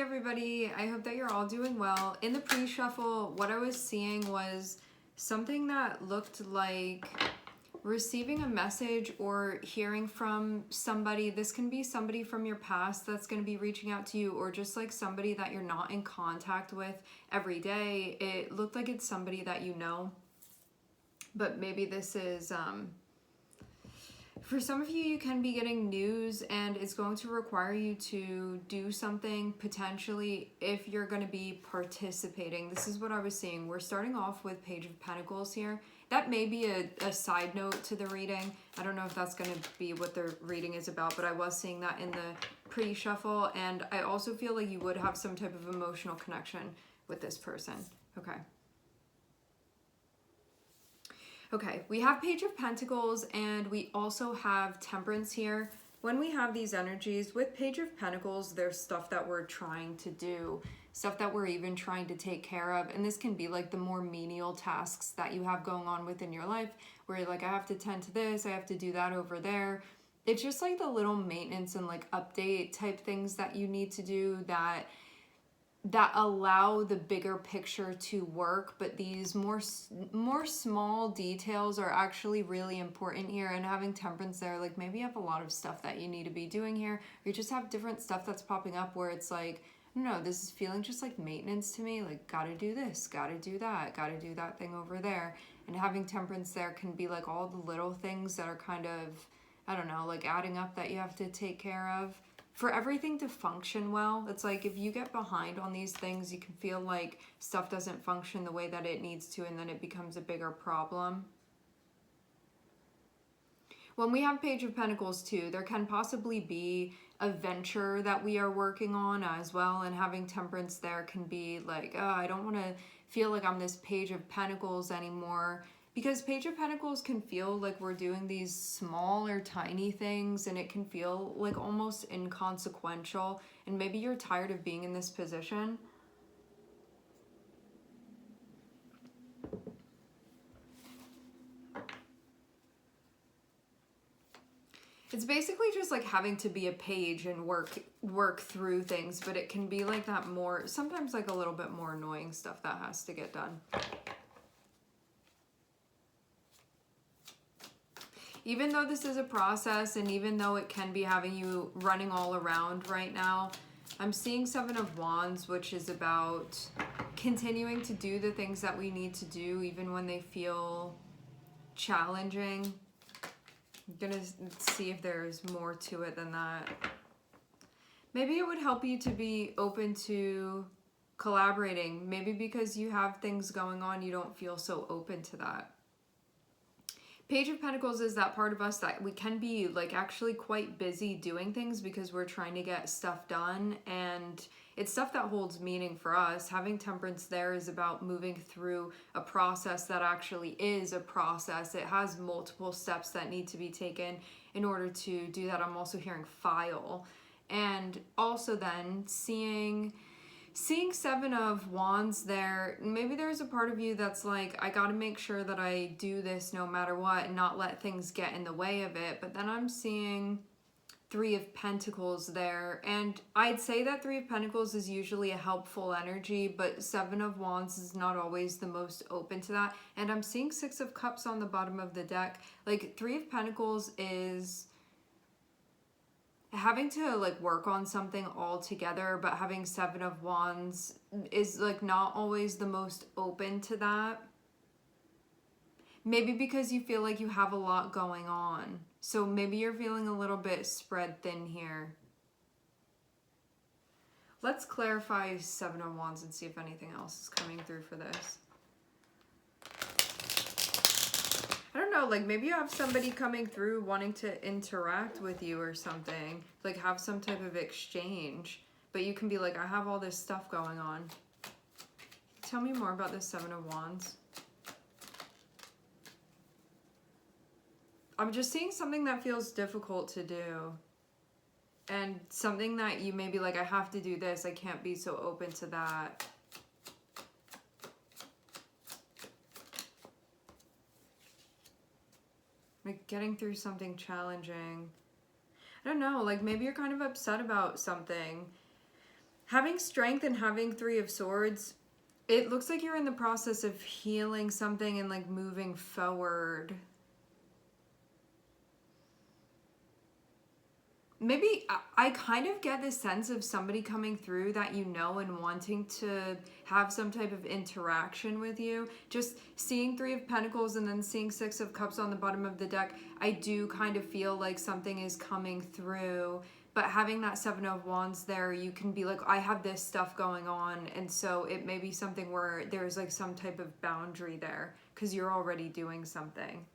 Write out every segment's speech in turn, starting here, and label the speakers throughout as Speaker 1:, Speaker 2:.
Speaker 1: everybody, I hope that you're all doing well. In the pre-shuffle, what I was seeing was something that looked like receiving a message or hearing from somebody. This can be somebody from your past that's going to be reaching out to you, or just like somebody that you're not in contact with every day. It looked like it's somebody that you know, but maybe this is for some of you, you can be getting news and it's going to require you to do something potentially if you're going to be participating. This is what I was seeing. We're starting off with Page of Pentacles here. That may be a side note to the reading. I don't know if that's going to be what the reading is about, but I was seeing that in the pre-shuffle. And I also feel like you would have some type of emotional connection with this person. Okay, we have Page of Pentacles and we also have Temperance here. When we have these energies with Page of Pentacles, there's stuff that we're trying to do, stuff that we're even trying to take care of. And this can be like the more menial tasks that you have going on within your life, where you're like, I have to tend to this, I have to do that over there. It's just like the little maintenance and like update type things that you need to do that allow the bigger picture to work, but these more small details are actually really important here. And having Temperance there, like maybe you have a lot of stuff that you need to be doing here, or you just have different stuff that's popping up where it's like, no, this is feeling just like maintenance to me, like gotta do this, gotta do that thing over there. And having Temperance there can be like all the little things that are kind of, I don't know, like adding up that you have to take care of. For everything to function well, it's like if you get behind on these things, you can feel like stuff doesn't function the way that it needs to, and then it becomes a bigger problem. When we have Page of Pentacles too, there can possibly be a venture that we are working on as well, and having Temperance there can be like, oh, I don't want to feel like I'm this Page of Pentacles anymore. Because Page of Pentacles can feel like we're doing these small or tiny things, and it can feel like almost inconsequential, and maybe you're tired of being in this position. It's basically just like having to be a page and work through things, but it can be like that more, sometimes like a little bit more annoying stuff that has to get done. Even though this is a process, and even though it can be having you running all around right now, I'm seeing Seven of Wands, which is about continuing to do the things that we need to do, even when they feel challenging. I'm gonna see if there's more to it than that. Maybe it would help you to be open to collaborating. Maybe because you have things going on, you don't feel so open to that. Page of Pentacles is that part of us that we can be like actually quite busy doing things because we're trying to get stuff done, and it's stuff that holds meaning for us. Having Temperance there is about moving through a process that actually is a process. It has multiple steps that need to be taken in order to do that. I'm also hearing file, and also then seeing Seven of Wands there. Maybe there's a part of you that's like, I gotta make sure that I do this no matter what and not let things get in the way of it. But then I'm seeing Three of Pentacles there, and I'd say that Three of Pentacles is usually a helpful energy, but Seven of Wands is not always the most open to that. And I'm seeing Six of Cups on the bottom of the deck. Like Three of Pentacles is having to like work on something all together, but having Seven of Wands is like not always the most open to that. Maybe because you feel like you have a lot going on. So maybe you're feeling a little bit spread thin here. Let's clarify Seven of Wands and see if anything else is coming through for this. I don't know, like maybe you have somebody coming through wanting to interact with you or something, like have some type of exchange, but you can be like, I have all this stuff going on. Tell me more about this Seven of Wands. I'm just seeing something that feels difficult to do, and something that you may be like, I have to do this, I can't be so open to that. Like getting through something challenging. I don't know, like maybe you're kind of upset about something. Having strength and having Three of Swords, it looks like you're in the process of healing something and like moving forward. Maybe I kind of get this sense of somebody coming through that you know and wanting to have some type of interaction with you. Just seeing Three of Pentacles and then seeing Six of Cups on the bottom of the deck, I do kind of feel like something is coming through. But having that Seven of Wands there, you can be like, I have this stuff going on. And so it may be something where there's like some type of boundary there because you're already doing something.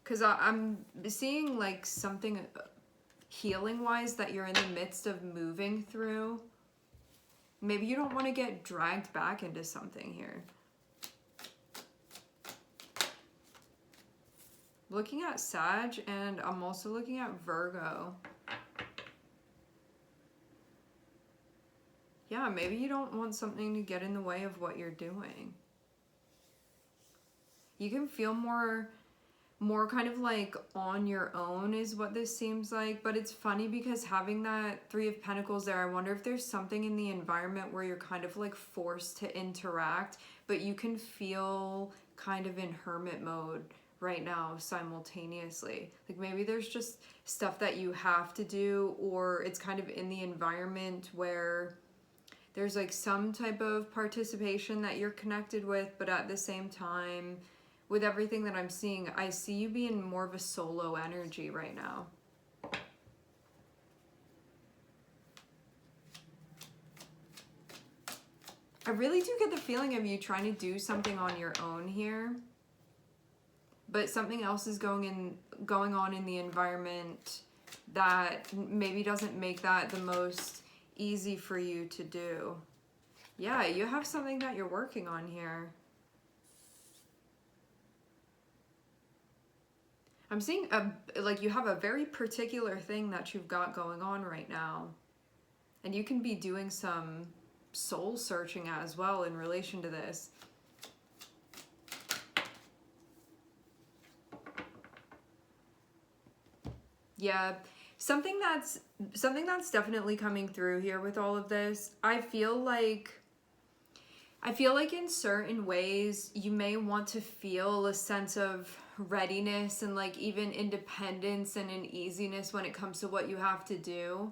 Speaker 1: Because I'm seeing like something healing wise that you're in the midst of moving through. Maybe you don't want to get dragged back into something here. Looking at Sag, and I'm also looking at Virgo. Yeah, maybe you don't want something to get in the way of what you're doing. You can feel more kind of like on your own is what this seems like. But it's funny because having that Three of Pentacles there, I wonder if there's something in the environment where you're kind of like forced to interact, but you can feel kind of in hermit mode right now simultaneously. Like maybe there's just stuff that you have to do, or it's kind of in the environment where there's like some type of participation that you're connected with, but at the same time, with everything that I'm seeing, I see you being more of a solo energy right now. I really do get the feeling of you trying to do something on your own here, but something else is going on in the environment that maybe doesn't make that the most easy for you to do. Yeah, you have something that you're working on here. I'm seeing like you have a very particular thing that you've got going on right now. And you can be doing some soul searching as well in relation to this. Yeah, something that's definitely coming through here with all of this. I feel like in certain ways you may want to feel a sense of readiness and like even independence and an easiness when it comes to what you have to do.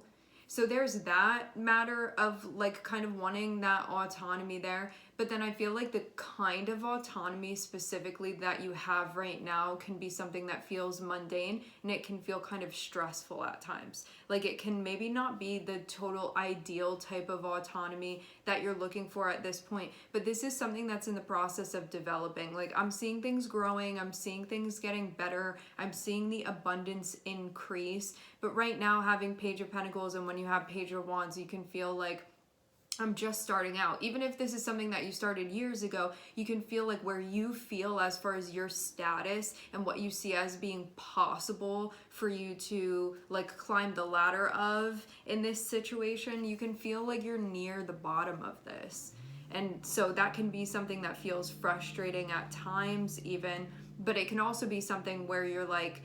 Speaker 1: So there's that matter of like kind of wanting that autonomy there. But then I feel like the kind of autonomy specifically that you have right now can be something that feels mundane, and it can feel kind of stressful at times. Like it can maybe not be the total ideal type of autonomy that you're looking for at this point, but this is something that's in the process of developing. Like I'm seeing things growing, I'm seeing things getting better, I'm seeing the abundance increase. But right now, having Page of Pentacles and when you have Page of Wands, you can feel like I'm just starting out. Even if this is something that you started years ago, you can feel like where you feel as far as your status and what you see as being possible for you to like climb the ladder of in this situation, you can feel like you're near the bottom of this. And so that can be something that feels frustrating at times even, but it can also be something where you're like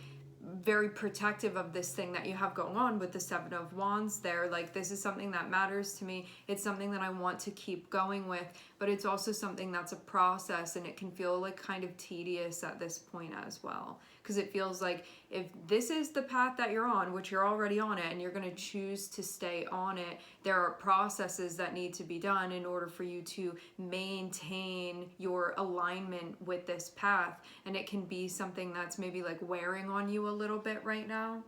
Speaker 1: very protective of this thing that you have going on with the Seven of Wands there. Like this is something that matters to me. It's something that I want to keep going with, but it's also something that's a process, and it can feel like kind of tedious at this point as well. Because it feels like if this is the path that you're on, which you're already on it, and you're going to choose to stay on it, there are processes that need to be done in order for you to maintain your alignment with this path. And it can be something that's maybe like wearing on you a little bit right now.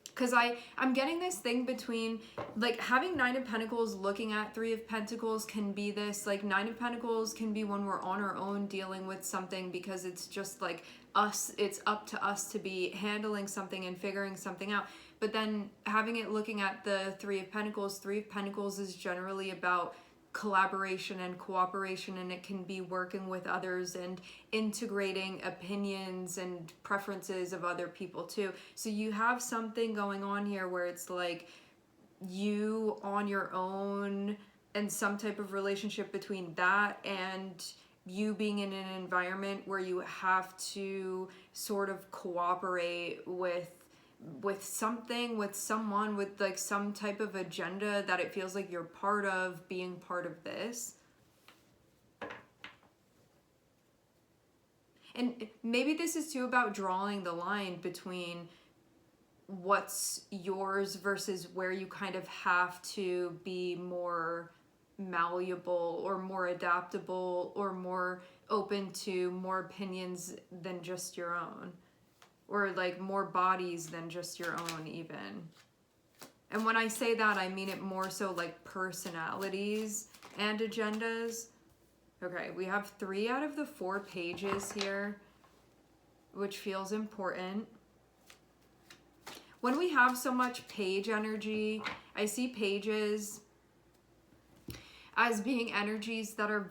Speaker 1: Because I'm getting this thing between, like, having Nine of Pentacles looking at Three of Pentacles can be this, like, Nine of Pentacles can be when we're on our own dealing with something because it's just, like, us, it's up to us to be handling something and figuring something out. But then having it looking at the Three of Pentacles is generally about collaboration and cooperation, and it can be working with others and integrating opinions and preferences of other people too. So you have something going on here where it's like you on your own and some type of relationship between that and you being in an environment where you have to sort of cooperate with something, with someone, with like some type of agenda that it feels like you're part of, being part of this. And maybe this is too about drawing the line between what's yours versus where you kind of have to be more malleable or more adaptable or more open to more opinions than just your own, or like more bodies than just your own even. And when I say that, I mean it more so like personalities and agendas. Okay, we have 3 out of the 4 pages here, which feels important. When we have so much page energy, I see pages as being energies that are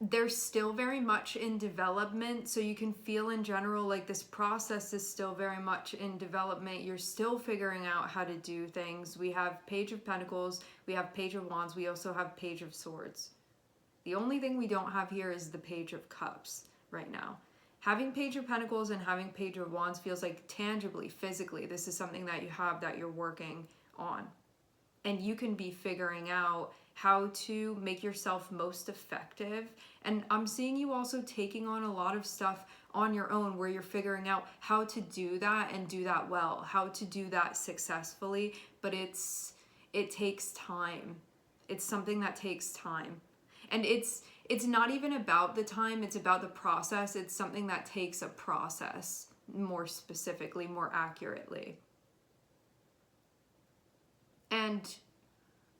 Speaker 1: they're still very much in development. So you can feel in general like this process is still very much in development. You're still figuring out how to do things. We have Page of Pentacles, we have Page of Wands, we also have Page of Swords. The only thing we don't have here is the Page of Cups right now. Having Page of Pentacles and having Page of Wands feels like tangibly, physically, this is something that you have that you're working on. And you can be figuring out how to make yourself most effective. And I'm seeing you also taking on a lot of stuff on your own where you're figuring out how to do that and do that well, how to do that successfully. But it takes time. It's something that takes time. And it's not even about the time, it's about the process. It's something that takes a process, more specifically, more accurately. And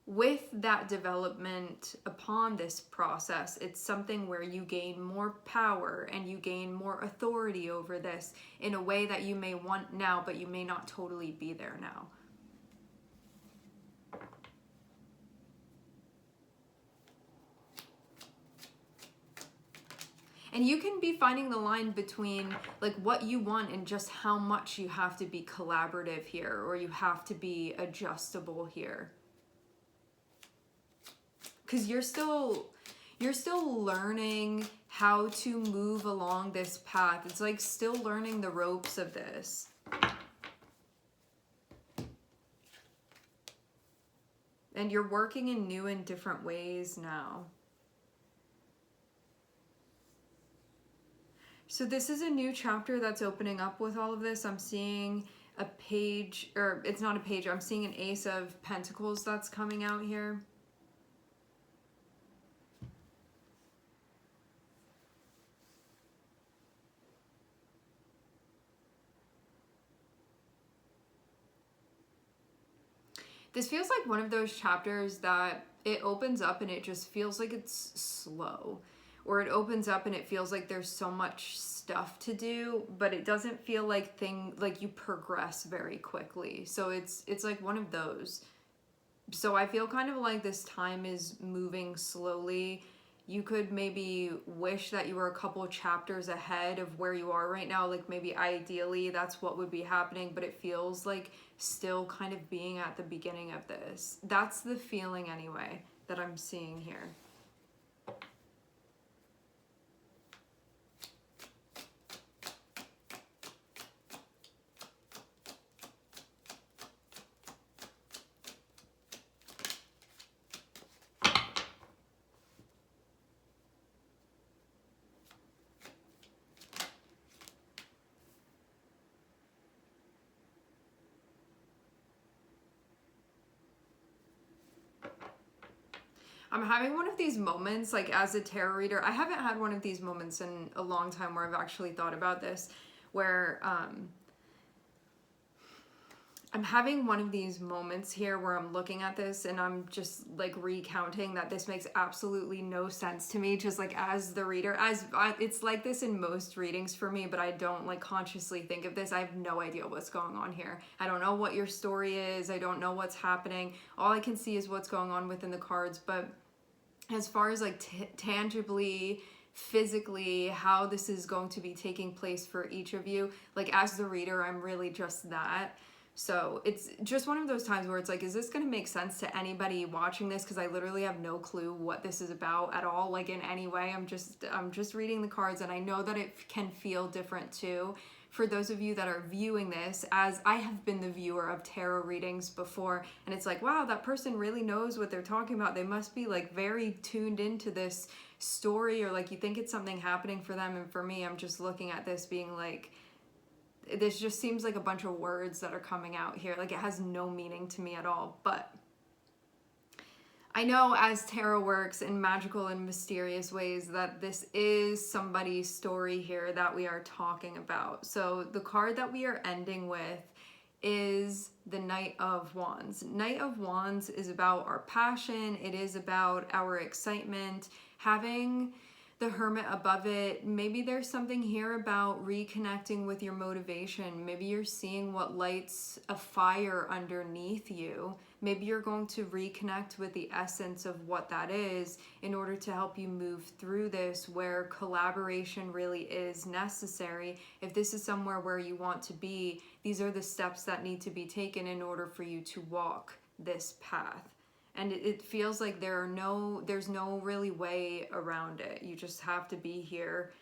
Speaker 1: with that development upon this process, it's something where you gain more power and you gain more authority over this in a way that you may want now, but you may not totally be there now. And you can be finding the line between like what you want and just how much you have to be collaborative here, or you have to be adjustable here. Because you're still learning how to move along this path. It's like still learning the ropes of this. And you're working in new and different ways now. So this is a new chapter that's opening up with all of this. I'm seeing a page, or it's not a page, I'm seeing an Ace of Pentacles that's coming out here. This feels like one of those chapters that it opens up and it just feels like it's slow. Or it opens up and it feels like there's so much stuff to do, but it doesn't feel like you progress very quickly. So it's like one of those. So I feel kind of like this time is moving slowly. You could maybe wish that you were a couple chapters ahead of where you are right now. Like maybe ideally that's what would be happening, but it feels like still kind of being at the beginning of this. That's the feeling anyway that I'm seeing here. I'm having one of these moments, like as a tarot reader, I haven't had one of these moments in a long time where I've actually thought about this, where I'm having one of these moments here where I'm looking at this and I'm just like recounting that this makes absolutely no sense to me, just like as the reader, it's like this in most readings for me, but I don't like consciously think of this. I have no idea what's going on here. I don't know what your story is. I don't know what's happening. All I can see is what's going on within the cards. But as far as like tangibly, physically, how this is going to be taking place for each of you, like as the reader, I'm really just that. So it's just one of those times where it's like, is this going to make sense to anybody watching this? Because I literally have no clue what this is about at all, like in any way. I'm just reading the cards, and I know that it can feel different too. For those of you that are viewing this, as I have been the viewer of tarot readings before, and it's like, wow, that person really knows what they're talking about. They must be like very tuned into this story, or like you think it's something happening for them. And for me, I'm just looking at this being like, this just seems like a bunch of words that are coming out here. Like it has no meaning to me at all. But I know as tarot works in magical and mysterious ways that this is somebody's story here that we are talking about. So the card that we are ending with is the Knight of Wands. Knight of Wands is about our passion. It is about our excitement. Having the Hermit above it, maybe there's something here about reconnecting with your motivation. Maybe you're seeing what lights a fire underneath you. Maybe you're going to reconnect with the essence of what that is in order to help you move through this, where collaboration really is necessary. If this is somewhere where you want to be, these are the steps that need to be taken in order for you to walk this path. And it feels like there's no really way around it. You just have to be here.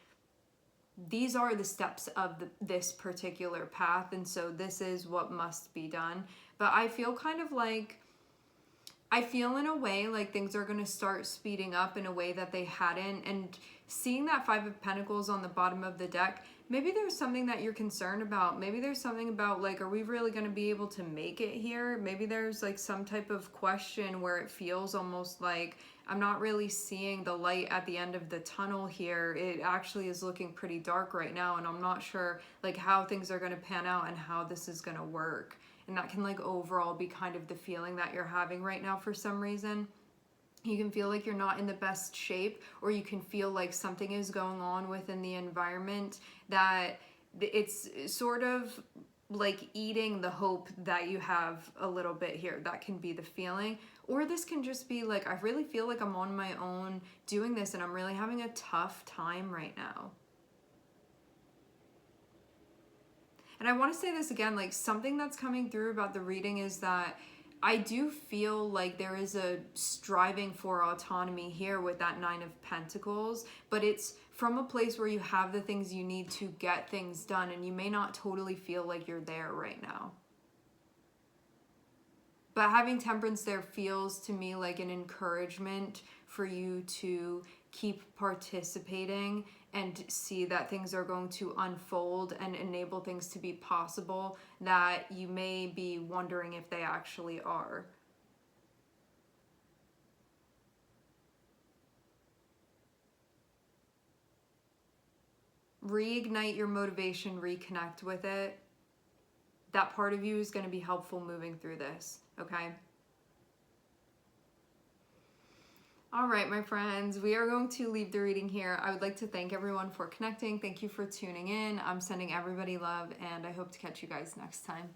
Speaker 1: These are the steps of this particular path, and so this is what must be done. But I feel kind of like, I feel in a way like things are going to start speeding up in a way that they hadn't. And seeing that Five of Pentacles on the bottom of the deck, maybe there's something that you're concerned about. Maybe there's something about like, are we really going to be able to make it here? Maybe there's like some type of question where it feels almost like I'm not really seeing the light at the end of the tunnel here. It actually is looking pretty dark right now, and I'm not sure like how things are going to pan out and how this is going to work. And that can like overall be kind of the feeling that you're having right now for some reason. You can feel like you're not in the best shape, or you can feel like something is going on within the environment that it's sort of like eating the hope that you have a little bit here. That can be the feeling. Or this can just be like, I really feel like I'm on my own doing this and I'm really having a tough time right now. And I want to say this again, like something that's coming through about the reading is that I do feel like there is a striving for autonomy here with that Nine of Pentacles, but it's from a place where you have the things you need to get things done, and you may not totally feel like you're there right now. But having Temperance there feels to me like an encouragement for you to keep participating and see that things are going to unfold and enable things to be possible that you may be wondering if they actually are. Reignite your motivation, reconnect with it. That part of you is going to be helpful moving through this, okay? All right, my friends, we are going to leave the reading here. I would like to thank everyone for connecting. Thank you for tuning in. I'm sending everybody love, and I hope to catch you guys next time.